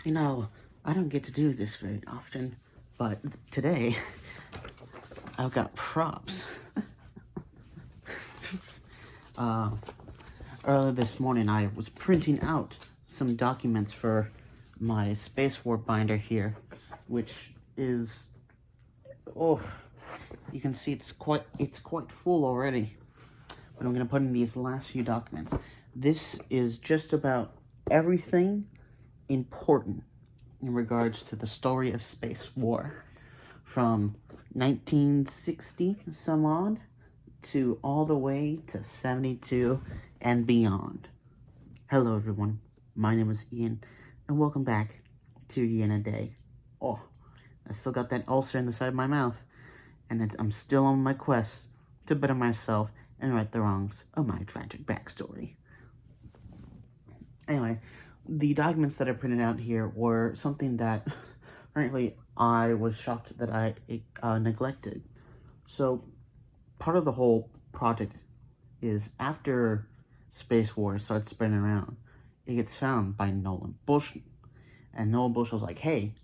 You know, I don't get to do this very often, but today I've got props. Earlier this morning I was printing out some documents for my Space War binder here, which is, oh, you can see it's quite full already. But I'm gonna put in these last few documents. This is just about everything important in regards to the story of Space War, from 1960 some odd to all the way to 72 and beyond. Hello everyone, my name is Ian, and welcome back to Ian a Day. Oh, I still got that ulcer in the side of my mouth, and I'm still on my quest to better myself and right the wrongs of my tragic backstory. Anyway, the documents that I printed out here were something that, frankly, I was shocked that I neglected. So, part of the whole project is after Space War starts spreading around, it gets found by Nolan Bushnell. And Nolan Bushnell's like, hey,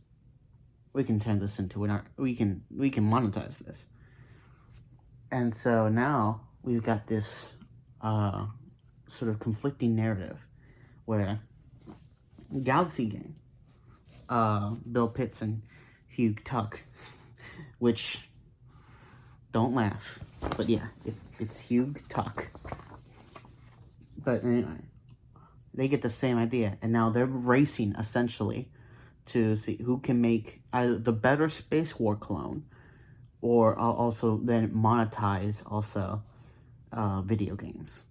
we can turn this into an art, we can monetize this. And so now we've got this sort of conflicting narrative where Galaxy Gang, Bill Pitts and Hugh Tuck, which, don't laugh, but yeah, it's Hugh Tuck. But anyway, they get the same idea, and now they're racing, essentially, to see who can make either the better Space War clone, or also then monetize, also, video games.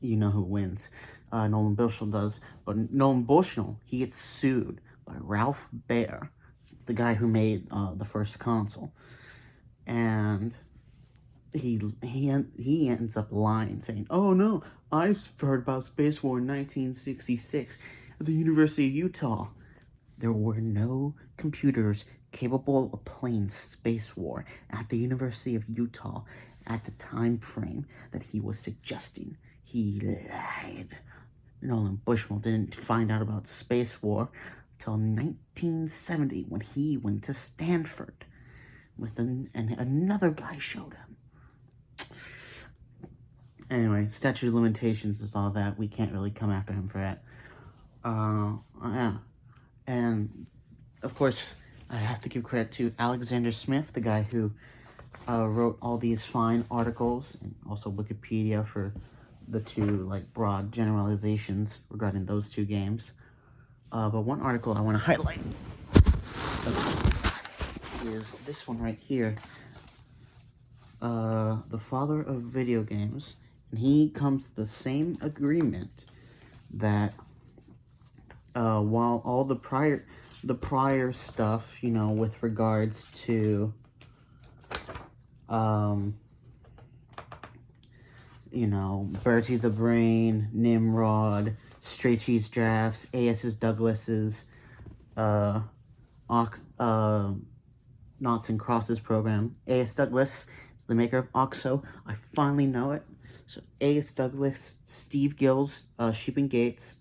You know who wins. Nolan Bushnell does, but Nolan Bushnell, he gets sued by Ralph Baer, the guy who made the first console, and he ends up lying, saying, "Oh no, I've heard about Space War in 1966 at the University of Utah. There were no computers capable of playing Space War at the University of Utah at the time frame that he was suggesting. He lied." Nolan Bushnell didn't find out about Space War until 1970 when he went to Stanford with and another guy showed him. Anyway, statute of limitations is all that. We can't really come after him for that. Yeah. And, of course, I have to give credit to Alexander Smith, the guy who wrote all these fine articles, and also Wikipedia for the two, like, broad generalizations regarding those two games. But one article I want to highlight is this one right here. The father of video games, and he comes to the same agreement that while all the prior stuff, you know, with regards to you know, Bertie the Brain, Nimrod, Straight Cheese Drafts, A.S. Douglas's, Noughts and Crosses program. A.S. Douglas is the maker of OXO. I finally know it. So A.S. Douglas, Steve Gill's Sheep and Gates,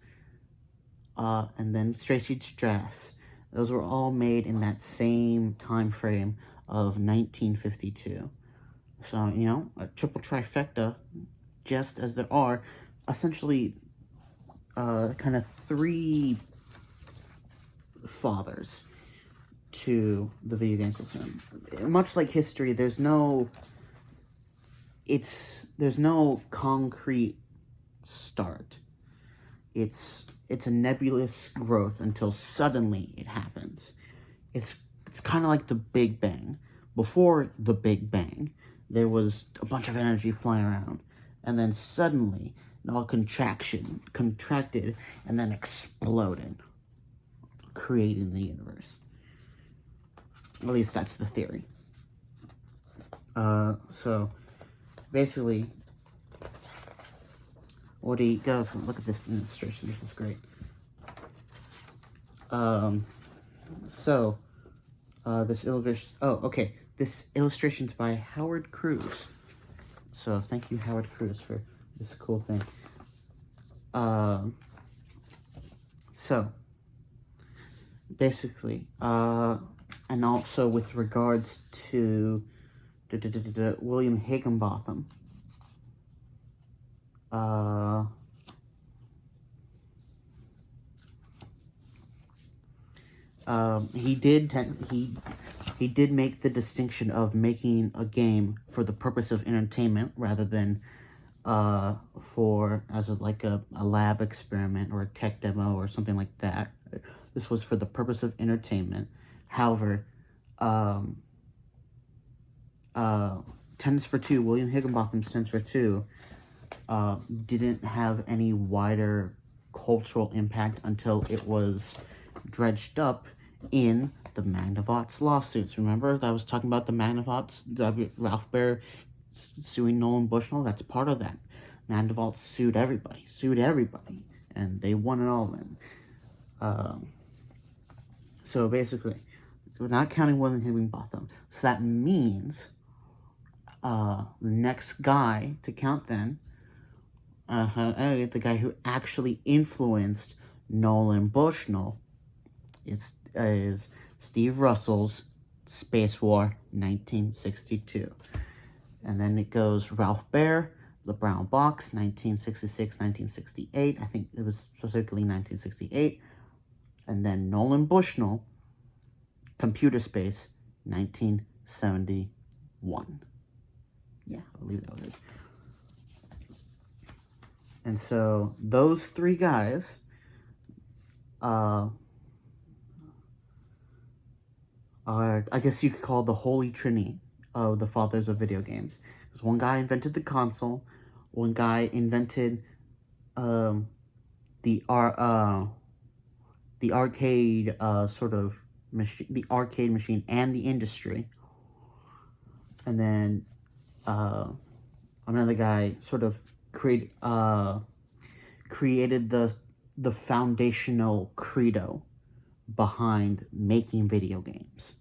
and then Straight Cheese Drafts. Those were all made in that same time frame of 1952. So, you know, a triple trifecta, just as there are essentially kind of three fathers to the video game system. Much like history, there's no concrete start. It's a nebulous growth until suddenly it happens. It's kind of like the Big Bang. Before the Big Bang, there was a bunch of energy flying around, and then suddenly it all contracted, and then exploded, creating the universe. At least that's the theory. So basically, what he goes, look at this illustration, this is great. This illustration, this illustration's by Howard Cruz. So thank you, Howard Cruz, for this cool thing. So basically, and also with regards to William Higginbotham, he did make the distinction of making a game for the purpose of entertainment rather than for as like a lab experiment or a tech demo or something like that. This was for the purpose of entertainment. However, Tennis for Two, William Higginbotham's Tennis for Two, didn't have any wider cultural impact until it was dredged up in the Magnavox lawsuits. Remember that I was talking about the Magnavox, Ralph Baer suing Nolan Bushnell? That's part of that. Magnavox sued everybody, and they won it all then. So basically, we're not counting William Higginbotham. So that means the next guy to count then, the guy who actually influenced Nolan Bushnell is Steve Russell's Space War 1962. And then it goes Ralph Baer, The Brown Box, 1966, 1968. I think it was specifically 1968. And then Nolan Bushnell, Computer Space, 1971. Yeah, I believe that was it. And so those three guys are, I guess you could call the holy trinity of the fathers of video games. Because one guy invented the console, one guy invented the arcade sort of machine, the arcade machine and the industry, and then another guy sort of created the foundational credo behind making video games.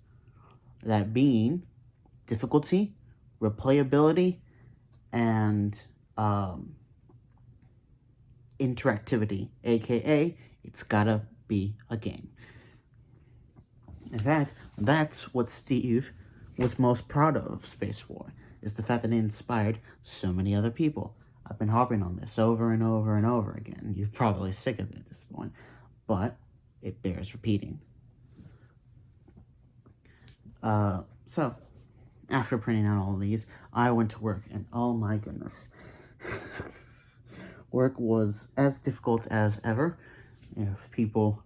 That being difficulty, replayability, and interactivity, aka it's gotta be a game. In fact, that's what Steve was most proud of Space War, is the fact that it inspired so many other people. I've been harping on this over and over and over again. You're probably sick of it at this point, but it bears repeating. So, after printing out all of these, I went to work, and oh my goodness. Work was as difficult as ever. People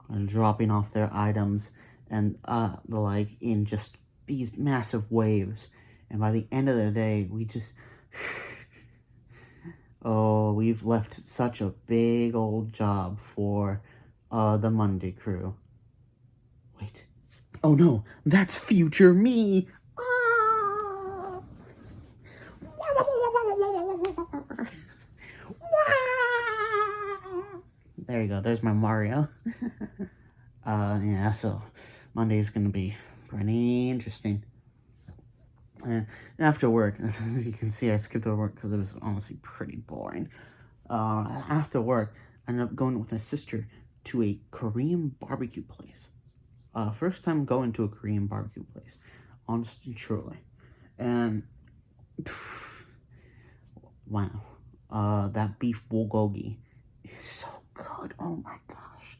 are dropping off their items and the like in just these massive waves. And by the end of the day, we just... oh, we've left such a big old job for the Monday crew. Wait. Oh no, that's future me! Ah! There you go, there's my Mario. Yeah, so Monday's gonna be pretty interesting. And after work, as you can see, I skipped over work because it was honestly pretty boring. After work, I ended up going with my sister to a Korean barbecue place. First time going to a Korean barbecue place, honestly, truly. And, wow, that beef bulgogi is so good, oh my gosh.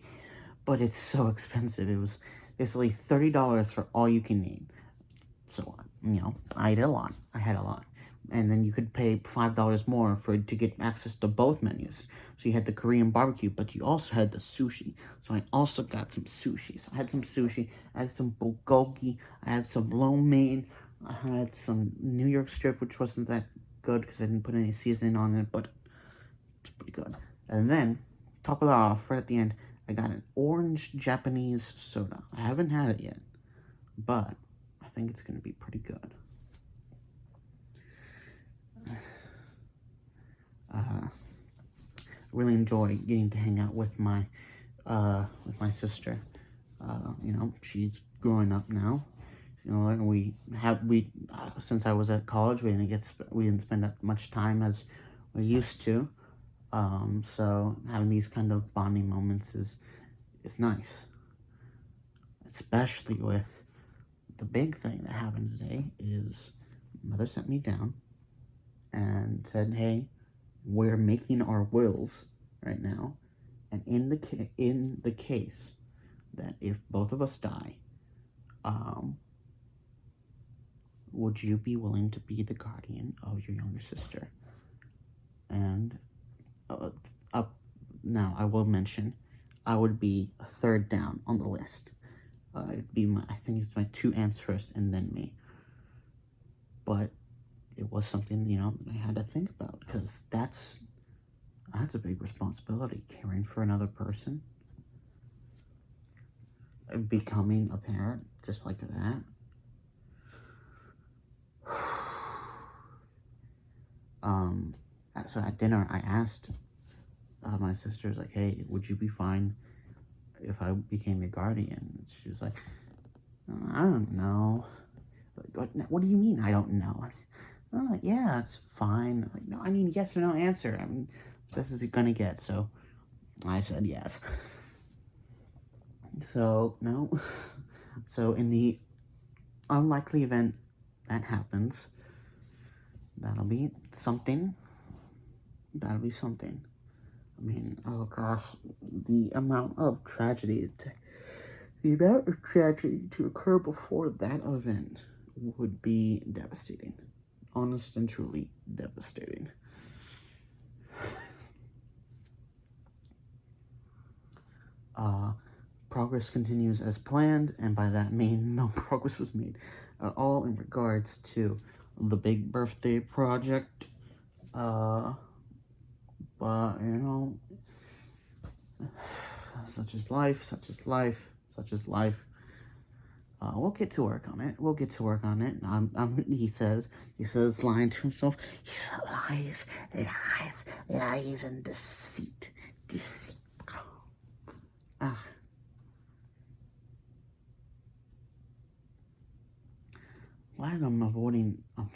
But it's so expensive. It was basically $30 for all you can eat. So, I ate a lot. I had a lot. And then you could pay $5 more to get access to both menus. So you had the Korean barbecue, but you also had the sushi. So I also got some sushi. So I had some sushi. I had some bulgogi. I had some lo mein. I had some New York strip, which wasn't that good because I didn't put any seasoning on it, but it's pretty good. And then, top it off, right at the end, I got an orange Japanese soda. I haven't had it yet, but I think it's going to be pretty good. Really enjoy getting to hang out with my sister. She's growing up now. And since I was at college, we didn't spend that much time as we used to. So having these kind of bonding moments is nice. especially with the big thing that happened today is mother sent me down and said, hey, we're making our wills right now, and in the case that if both of us die, would you be willing to be the guardian of your younger sister? And now I will mention, I would be a third down on the list. It'd be I think it's my 2 aunts first and then me. But it was something, that I had to think about, because that's a big responsibility, caring for another person. Becoming a parent, just like that. So at dinner, I asked my sisters, like, hey, would you be fine if I became your guardian? She was like, I don't know. Like, what do you mean, I don't know? Yeah, that's fine. Like, no, I mean, yes or no answer. I mean, as best as you're gonna get, so I said yes. So, no. So, in the unlikely event that happens, that'll be something. I mean, oh gosh, the amount of tragedy to occur before that event would be devastating. Honest and truly devastating. Progress continues as planned, and by that I mean no progress was made at all in regards to the big birthday project. But, such is life. We'll get to work on it. He says, lying to himself, he said lies and deceit. Why I'm avoiding, I'm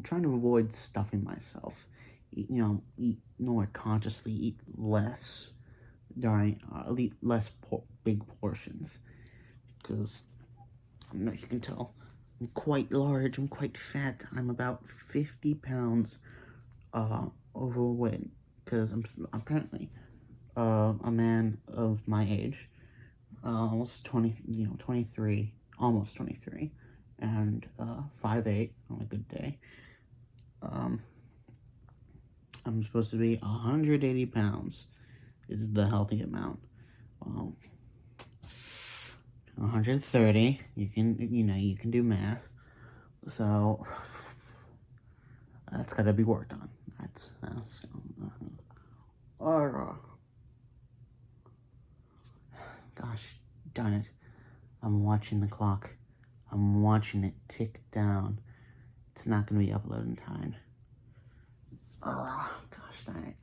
trying to avoid stuffing myself. Eat more consciously, eat less eat less big portions, because you can tell I'm quite large, I'm quite fat. I'm about 50 pounds overweight, because I'm apparently a man of my age, almost 23, almost 23, and 5'8" on a good day. I'm supposed to be 180 pounds is the healthy amount. Well, 130, you can do math. So that's got to be worked on. Gosh darn it. I'm watching the clock. I'm watching it tick down. It's not going to be uploaded in time. Oh, gosh darn it.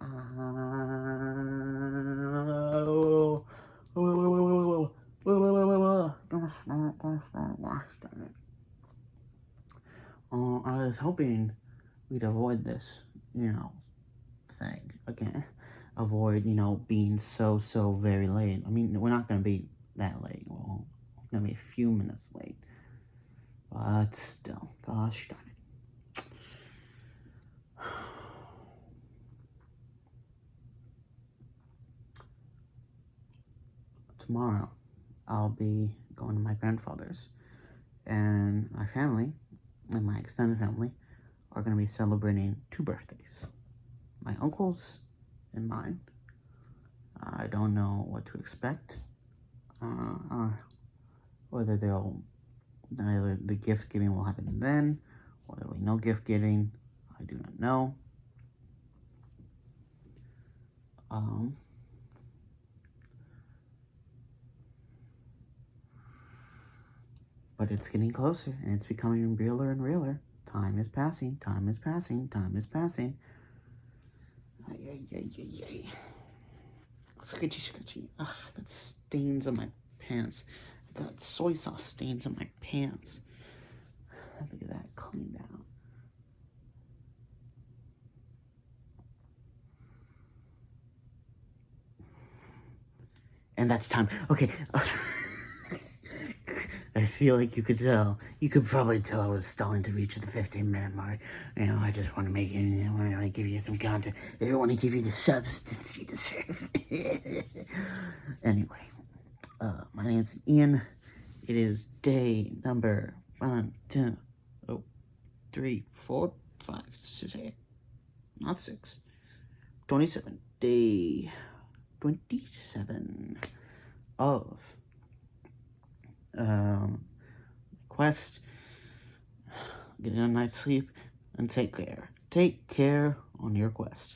Gosh darn it. I was hoping we'd avoid this, thing again. Avoid, being so very late. I mean, we're not going to be that late. We're going to be a few minutes late. But still, gosh darn it. Tomorrow, I'll be going to my grandfather's, and my family, and my extended family, are going to be celebrating 2 birthdays. My uncle's and mine. I don't know what to expect, whether either the gift giving will happen then, or there will be no gift giving. I do not know. But it's getting closer, and it's becoming realer and realer. Time is passing. Sketchy. Ugh, I got stains on my pants. I got soy sauce stains on my pants. I have to get that cleaned out. And that's time. Okay. I feel like you could tell. You could probably tell I was stalling to reach the 15-minute mark. I just want to make it, I want to give you some content. I don't want to give you the substance you deserve. Anyway, my name's Ian. It is day number 1, 2, 3, 4, 5, 6, not 6, 27. Day 27 of quest. Get a night's sleep and take care. Take care on your quest.